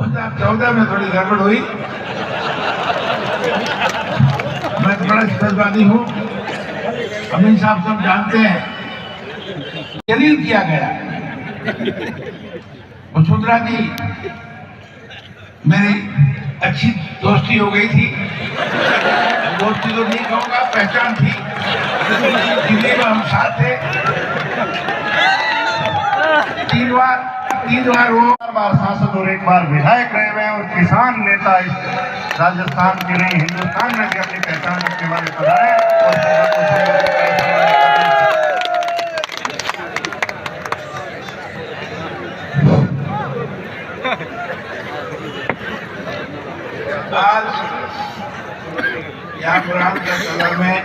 2014 में थोड़ी गड़बड़ हुई। मैं बड़ा स्पष्टवादी हूँ, अमीन साहब सब जानते हैं। जलील किया गया। वसुंधरा जी मेरी अच्छी दोस्ती हो गई थी, दोस्ती तो नहीं कहूँगा, पहचान थी, दिल्ली में हम साथ थे। तीन बार वो बार सांसद और एक बार विधायक रहे हुए और किसान नेता इस राजस्थान के नहीं हिंदुस्तान में भी अपनी पहचान रखने वाले पधारे और आज यहाँ पुरान के सदन में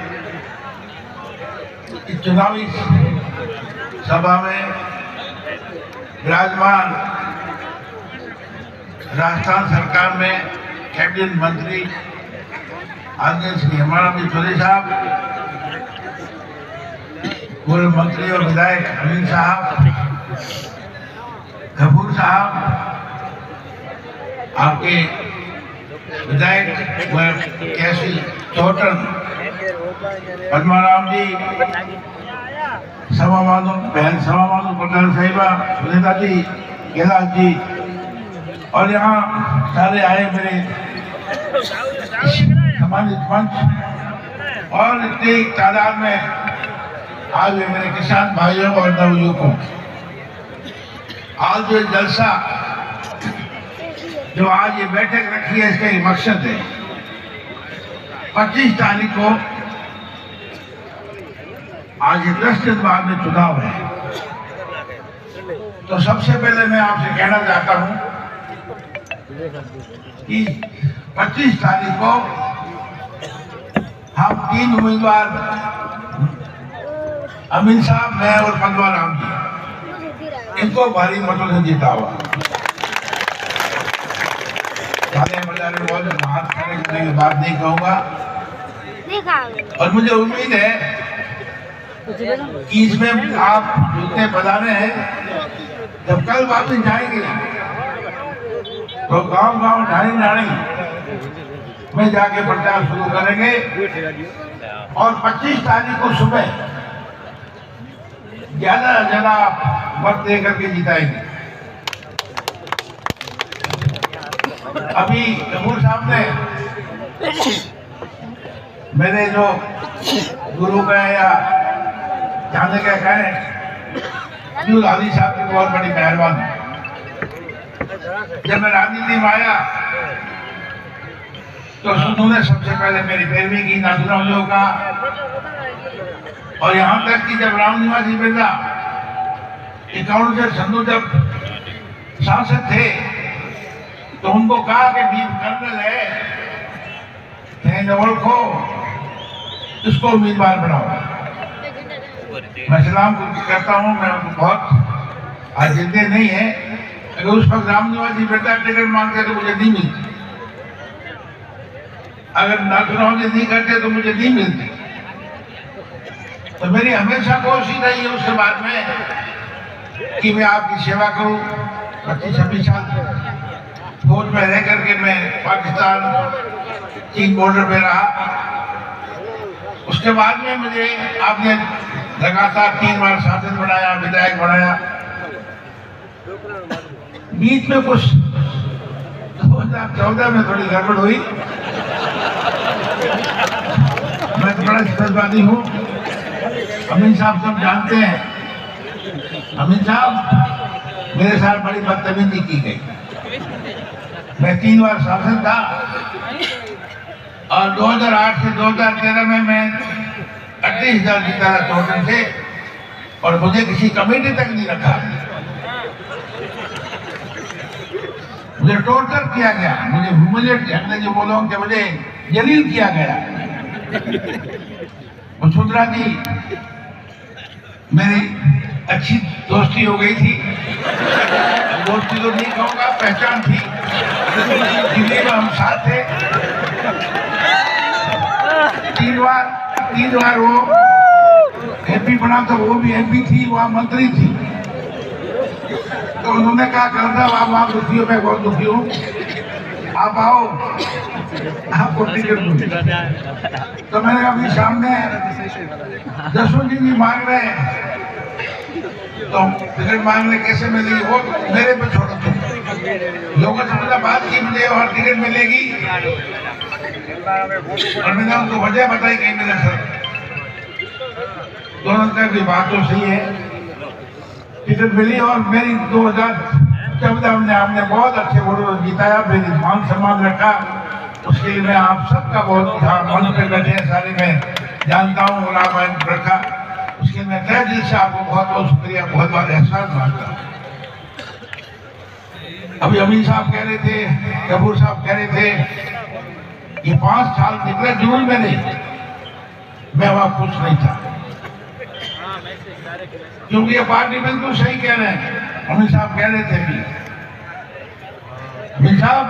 चुनावी सभा में विराजमान राजस्थान सरकार में कैबिनेट मंत्री आदरणीय श्री हेमानंद चौधरी साहब, पूर्व मंत्री और विधायक अमीन साहब, कपूर साहब, आपके विधायक कैसी चौटन, पद्माराम जी, समावादों बहन समावादों प्रधान साहिबा, सुनीता जी, कैलाश जी और यहाँ सारे आए मेरे सम्मानित मंच और इतनी तादाद में आज मेरे किसान भाइयों और नवयुवकों, आज जो जलसा जो आज ये बैठक रखी है इसका एक मकसद है। 25 तारीख को आज 10 दिन बाद में चुनाव है, तो सबसे पहले मैं आपसे कहना चाहता हूं कि 25 तारीख को हम 3 उम्मीदवार अमीन साहब, मैं और पद्माराम जी, इनको भारी मतों से जीता हुआ। हाथ खड़े करने की बात नहीं कहूँगा और मुझे उम्मीद है कि इसमें आप जितने बजाने हैं, जब कल वापस जाएंगे तो गांव-गांव ढाणी में जाके प्रचार शुरू करेंगे और 25 तारीख को सुबह ज्यादा से ज्यादा मत दे करके जिताएंगे। अभी कपूर साहब ने मेरे जो गुरु कहे या जाने का कहे, आदि साहब की बहुत बड़ी मेहरबानी। जब मैं राजनीति में आया तो उन्होंने सबसे पहले मेरी पैरवी की, नाथुराम का, और यहाँ तक कि जब राम निवासी बिरला 51 से संधु जब सांसद थे तो उनको कहा कि बीफ कर्नल है को इसको उम्मीदवार बनाओ। मैं सलाम करता हूँ, मैं उनको बहुत आज जिंदे नहीं है, अगर उस वक्त राम निवासी बेटा टिकट मांगते तो मुझे नहीं मिलती, अगर नाथुराम जी नहीं करते तो मुझे नहीं मिलती। तो मेरी हमेशा कोशिश रही है उसके बाद में कि मैं आपकी सेवा करूं। 25-26 साल फौज में रह करके मैं पाकिस्तान चीन बॉर्डर पे रहा। उसके बाद में मुझे आपने लगातार 3 बार सांसद बनाया, विधायक बनाया। बीच में कुछ 2014 में थोड़ी गड़बड़ हुई। मैं बड़ा स्पष्टवादी हूँ, अमीन साहब सब जानते हैं। अमीन साहब मेरे साथ बड़ी बदतमीजी की गई। मैं 3 बार सांसद था और 2008 से 2013 में मैं 38,000 जीता था टोटल से, और मुझे किसी कमेटी तक नहीं रखा। मुझे टॉर्चर किया गया, मुझे ह्यूमिलेट जो बोलो कि मुझे जलील किया गया। वसुंधरा जी मेरी अच्छी दोस्ती हो गई थी, दोस्ती तो नहीं कहूँगा, पहचान थी, दिल्ली में हम साथ थे। 3 बार वो एमपी बना, तो वो भी एमपी थी, वहाँ मंत्री थी। तो उन्होंने कहा करना आप वहाँ दुखी हो, मैं बहुत दुखी हूँ, आप आओ, आपको टिकट दूँ। तो मैंने कहा अभी सामने जसवंत जी मांग रहे हैं, तो टिकट मांगने कैसे मिलेगी, वो मेरे पे छोड़ो तुम। लोगों से मुझे बात की मुझे और टिकट मिलेगी, और मैंने उनको वजह बताई कहीं मिले सर। दोनों का की बात तो सही है, टिकट मिली और मेरी 2014 में हमने बहुत अच्छे वोटों जिताया, मेरी मान सम्मान रखा, उसके लिए मैं आप सबका बहुत मन पे बैठे हैं सारे, मैं जानता हूँ और आप रखा, उसके लिए मैं तहे दिल से आपको बहुत बहुत शुक्रिया, बहुत बहुत एहसास मानता हूँ। अभी अमीर साहब कह रहे थे, कपूर साहब कह रहे थे ये 5 साल निकले जून में नहीं, मैं वहां खुश नहीं था, क्योंकि ये पार्टी बिल्कुल सही कह रहे हैं। अमित साहब कह रहे थे भी, अमित साहब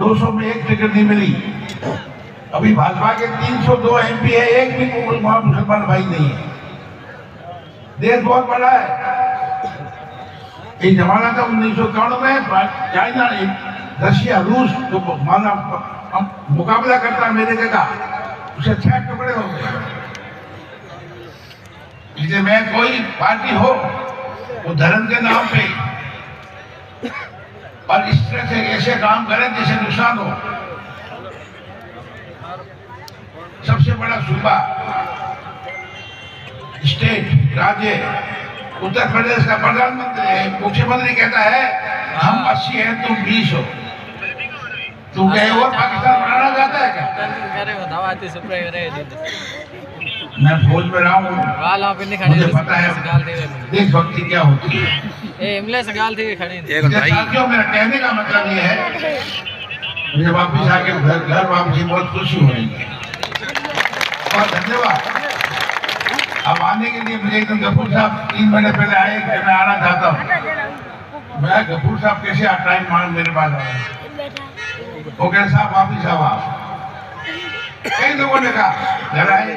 200 में 1 टिकट नहीं मिली, अभी भाजपा के 302 MP है, एक भी मुसलमान भाई नहीं है, देश बहुत बड़ा है। एक जमाना था 1991 में, चाइना, रशिया, रूस जो माना मुकाबला करता अमेरिका का, उसे 6 टुकड़े हो गए। इसलिए मैं कोई पार्टी हो वो धर्म के नाम पे और इस तरह से ऐसे काम करें जिससे नुकसान हो। सबसे बड़ा सूबा, स्टेट, राज्य उत्तर प्रदेश का प्रधानमंत्री, मुख्यमंत्री कहता है हम 80 हैं तुम 20 हो, तुम कहे और पाकिस्तान बनाना चाहता है क्या? मैं फौज में रहा हूँ, मुझे पता है देशभक्ति क्या होती है। साथियों, मेरा कहने का मतलब ये है, मुझे वापिस आके घर वापसी बहुत खुशी हो रही है, बहुत धन्यवाद। अब आने के लिए मुझे एकदम गफूर साहब 3 महीने पहले आए कि मैं आना चाहता हूँ, मैं गफूर साहब कैसे टाइम मांग मेरे पास आए, वो कह साहब वापिस आओ आप। कई लोगों ने कहा घर आए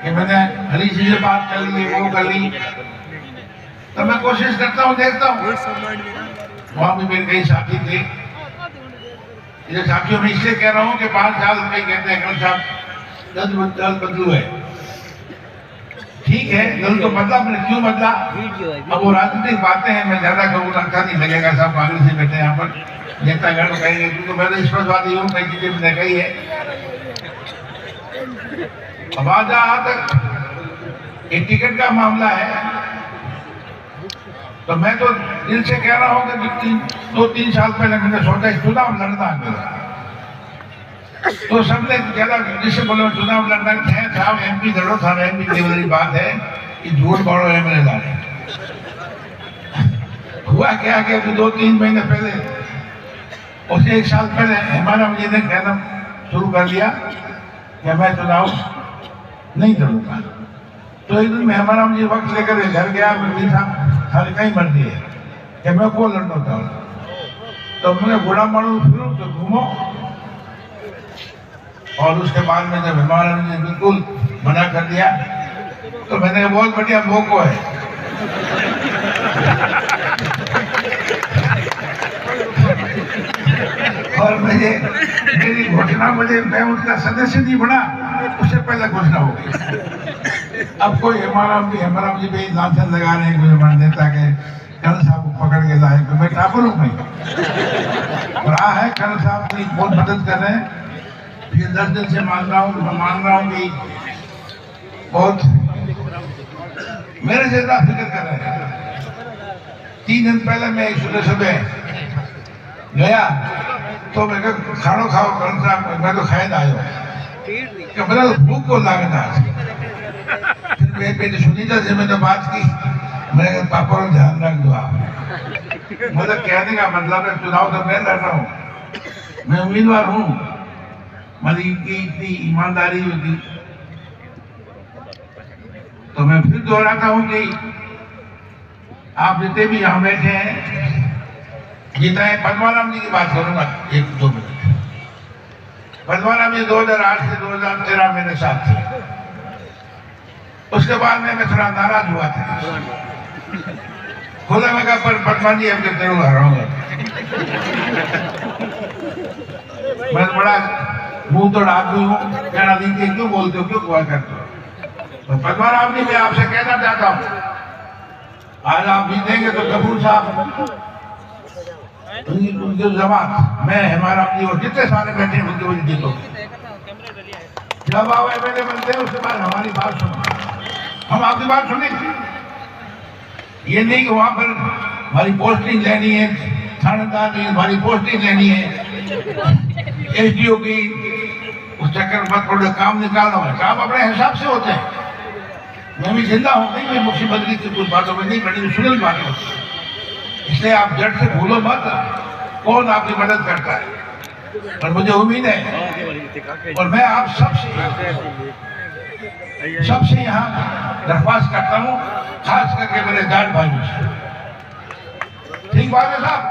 कि मैंने हरी जी से बात कर ली, वो कर ली, तो मैं कोशिश करता हूँ, देखता हूँ। वहाँ भी मेरे कई साथी थे, ये साथियों में इसलिए कह रहा हूँ कि 5 साल कई कहते हैं कल साहब दल बदलू है, ठीक है, दल तो बदला, मैंने क्यों बदला, अब वो राजनीतिक बातें हैं, मैं ज्यादा कहूँ अच्छा नहीं लगेगा, सब कांग्रेस से बैठे यहाँ पर नेता गण कहेंगे, क्योंकि मैंने स्पष्टवादी हूँ, कई चीजें मैंने कही है। अब आज यहाँ तक एक टिकट का मामला है, तो मैं तो दिल से कह रहा हूँ कि 2-3 साल पहले मैंने सोचा चुनाव लड़ना मेरा, तो सबने ज्यादा जिससे बोले चुनाव लड़ना है साहब, MP लड़ो, सारा MP की बात है, ये झूठ बोलो MLA लाने। हुआ क्या कि अभी 2-3 महीने पहले, उससे 1 साल पहले हेमाराम जी ने कहना शुरू कर दिया कि मैं चुनाव नहीं लड़ूंगा। तो एक दिन हेमाराम जी वक्त लेकर घर गया, मेरे साहब सारे कहीं मर्जी है कि मैं को लड़ना चाहूँ, तो मैंने घोड़ा मारू फिर तो घूमो, और उसके बाद में जब हेमाराम जी बिल्कुल मना कर दिया, तो मैंने बहुत बढ़िया मौका है, और मेरी घोषणा, मैं उसका सदस्य नहीं बना, उससे पहले घोषणा हो गई। अब कोई हेमाराम जी भी लांछन लगा रहे हैं, कोई हमारे नेता के कर्नल साहब को पकड़ के लाए, तो मैं ठाकुर हूँ भाई, और है कर्नल साहब की बहुत मदद कर रहे हैं। ये 10 दिन से मान रहा हूँ कि बहुत मेरे से ज्यादा फिक्र कर रहे हैं। 3 दिन पहले मैं सुबह गया, तो मैं खाना खाओ कर्नल साहब, मैं तो खाए ना आयो, मेरा भूख को लागत आज। फिर मेरे बेटे सुनीता से मैंने बात की, मैंने पापा को ध्यान रख दो आप, मतलब कहने का मतलब है चुनाव तो मैं लड़ रहा हूँ, मैं उम्मीदवार हूँ, मेरी इतनी ईमानदारी होती। तो मैं फिर दोहराता हूँ कि आप जितने भी यहाँ बैठे हैं, जिताए पद्माराम जी की बात करूंगा 1-2 मिनट। पद्माराम जी 2008 से 2013 मेरे साथ थे, उसके बाद मैं थोड़ा नाराज हुआ था, खोला मैं कहा पर पदमान जी अब जरूर हराऊंगा। मैं बड़ा मुंह तोड़ आदमी हूँ, कहना दीजिए क्यों बोलते हो, क्यों हुआ करते हो। तो पद्मनाभ जी मैं आपसे कहना चाहता हूँ, आज आप जीतेंगे तो कपूर साहब उनकी जमात मैं हमारा अपनी और जितने सारे बैठे उनकी वजह जीतोगे। जब आप एमएलए बनते हैं उसके बाद हमारी बात सुनो, हम आपकी बात सुनेंगे। ये नहीं कि वहां पर हमारी पोस्टिंग लेनी है, थानेदार की हमारी पोस्टिंग लेनी है, एसडीओ की उस चक्कर मत पड़ो, काम निकालना है। काम अपने हिसाब से होते हैं। मैं भी जिंदा हूं, नहीं मैं मुसीबत की कुछ बातों में नहीं पड़ी, सुनल बात होती है। इसलिए आप जट से भूलो मत कौन आपकी मदद करता है। और मुझे उम्मीद है और मैं आप सबसे यहाँ दरख्वास्त करता हूँ, खास करके मेरे जाट भाइयों से। ठीक बात है साहब,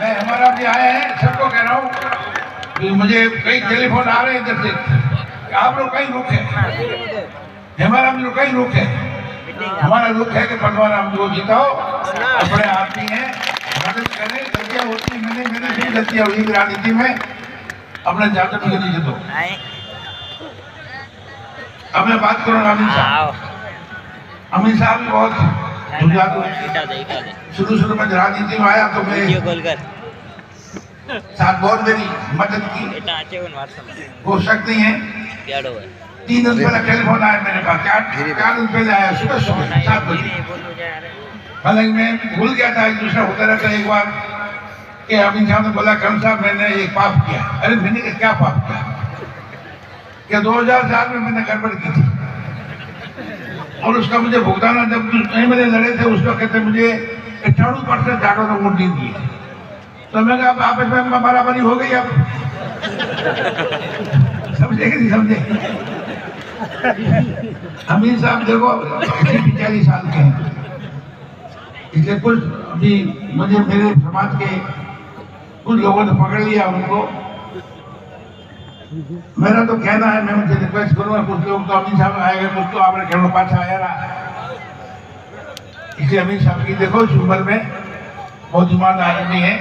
मैं हमारा भी आए हैं, सबको कह रहा हूँ कि मुझे कई टेलीफोन आ रहे हैं इधर से, आप लोग कहीं रुक है, हमारा भी कहीं रुक है। हमारा रुख है कि पद्मनाभ को जिताओ, अपने आदमी हैं, मदद करें। गलतियाँ होती मैंने भी गलतियाँ हुई राजनीति में, अपने जाकर को नहीं जितो। अब मैं बात करूँ अमित साहब भी बहुत जुझारू है। शुरू में राजनीति में आया तो मैं साथ बहुत मेरी मदद की, हो सकती है। 3 दिन पहले टेलीफोन आया मेरे पास, 4 दिन पहले आया, सुबह 7 बजे। हालांकि मैं भूल गया था, एक दूसरा होता रहता एक बार कि अमित शाह ने बोला करण साहब मैंने एक पाप किया। अरे मैंने क्या पाप किया? क्या 2004 में मैंने गड़बड़ की थी और उसका मुझे भुगताना, जब मेरे लड़े थे उस वक्त कहते मुझे 98% जाटों ने वोट नहीं दिए। तो मैं कहा आपस में बराबरी हो गई। अब समझे कि नहीं समझे? अमीर साहब देखो 40 साल के हैं, इसलिए कुछ अभी मुझे मेरे समाज के कुछ लोगों ने पकड़ लिया उनको। मेरा तो कहना है, मैं उनसे रिक्वेस्ट करूंगा, कुछ लोग तो अमीर साहब आएगा, कुछ तो आपने खेलों पास आया रहा। इसलिए अमीर साहब की देखो इस उम्र में बहुत ईमानदार आदमी है।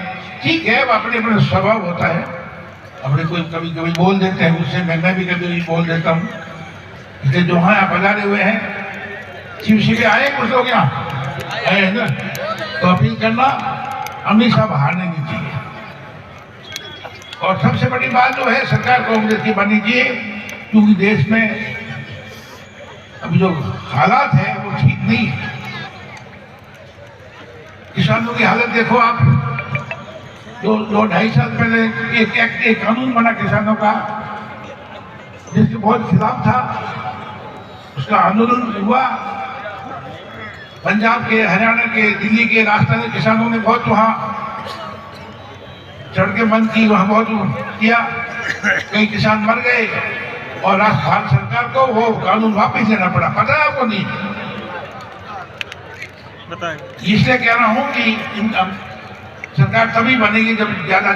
ठीक है, अपने अपने स्वभाव होता है, अपने कोई कभी कभी बोल देते हैं, उससे मैं भी कभी बोल देता हूँ। इसलिए जो यहाँ बजारे हुए हैं, शिव पे आए कुछ लोग यहाँ आए ना, तो अपील करना अमित साहब हारने नहीं चाहिए। और सबसे बड़ी बात जो है, सरकार कांग्रेस की बननी चाहिए, क्योंकि देश में अभी जो हालात है वो ठीक नहीं है। किसानों की हालत देखो आप, जो 2-2.5 साल पहले एक कानून बना किसानों का, जिसके बहुत खिलाफ था, उसका आंदोलन हुआ। पंजाब के, हरियाणा के, दिल्ली के, राजस्थान के किसानों ने बहुत वहाँ सड़कें बंद की, वहाँ बहुत किया, कई किसान मर गए और भारत सरकार को वो कानून वापस लेना पड़ा। पता है आपको? नहीं। इसलिए कह रहा हूँ कि सरकार तभी बनेगी जब ज्यादा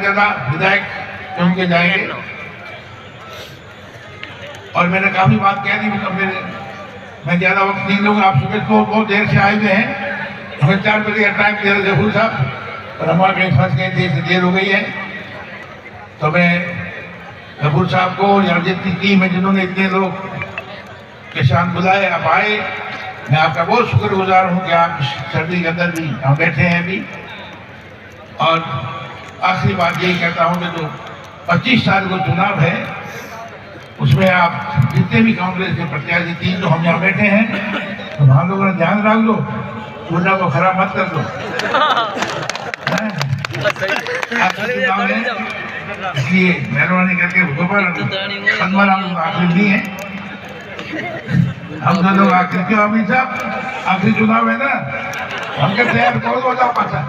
विधायक उनके जाएंगे। और मैंने काफी बात कह दी, मैं ज्यादा वक्त नहीं लूंगा। आप सुबह को बहुत देर से आए हुए हैं, हमें 4 बजे का टाइम दिया जफूर साहब, और हमारे कहीं फंस गए थे, इसलिए देर हो गई है। तो मैं जफूर साहब को, यहाँ जितनी टीम है जिन्होंने इतने लोग किसान बुलाए, आप आए, मैं आपका बहुत शुक्रगुजार हूँ कि आप सर्दी के अंदर भी हम बैठे हैं अभी। और आखिरी बात यही कहता हूँ कि जो 25 साल को चुनाव है, उसमें आप जितने भी कांग्रेस के प्रत्याशी 3 जो हम यहाँ बैठे हैं, तो हम लोगों ने ध्यान रख लो, चुनाव को खराब मत कर दो। चुनाव है, इसलिए मेहरबानी करके पद्मनाभ आखिरी नहीं है, हम दोनों आखिरी। क्यों अमित साहब, आखिरी चुनाव है ना, हम कहते हैं कौन को जाओ पासा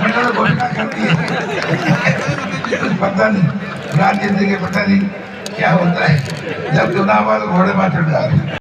तो घोषणा करती है। पता नहीं राजनीति के, पता नहीं क्या होता है, जब चुनाव वाले घोड़े पर चढ़ जाते हैं।